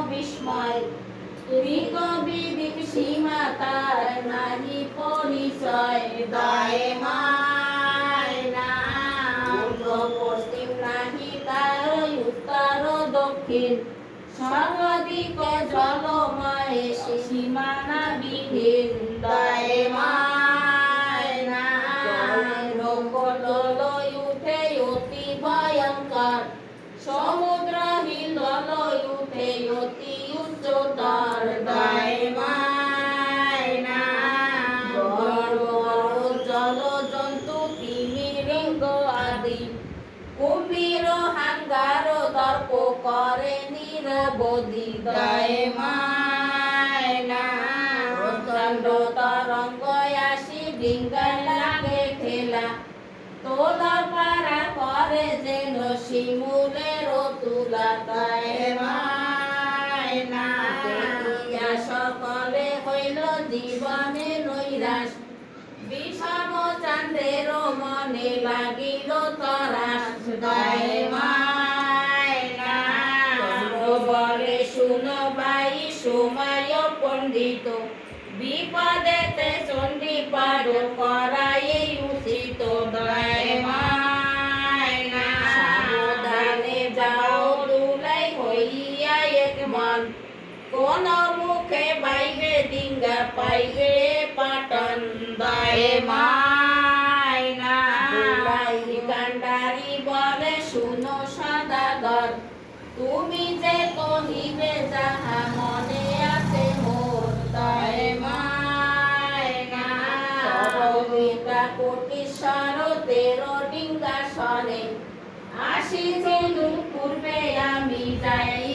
বিস্ময় তুমি কবি সীমা তার নাহি পরিচয় দায় মায়না পশ্চিম নাহি তার উত্তর দক্ষিণ সর্বাধিক জলময় সীমানা বিহীন দায় মায়না লোকদলয় উঠে অতি ভয়ঙ্কর সমুদ্র হিন্দলয় উঠে অতি উচ্চতর দায় মায়না বড় বড় জল জন্তু তিমির আদি কুম্ভীর হাঙ্গার দর্প করে নিরবধি দায় মায়না প্রচণ্ড তরঙ্গ আসি ডিঙ্গা লাগে ঠেলা তোলা পারা করে যেন শিমুলের তুলা দায় মায়না সকলে হইল জীবনে নৈরাশ বিষম চাঁদের মনে লাগিল তরাস দায় মায়না বলে শুনো ভাই সময় পণ্ডিত বিপদেতে চণ্ডী পার করাই উচিত দায় মায়না সাবধানে যাও দুলাই হইয়া এক মন কোন মুখে বাইবে ডিঙ্গা পাইবে পাটন দায় মায়না দুলাই কান্ডারি বলে শুনো সদাগর তুমি যে কহিবে যাহা মনে আছে মোর দায় মায়না সহবিতা কোটিশ্বর 13 ডিঙ্গা সনে আসিছিল পূর্বে আমি যাই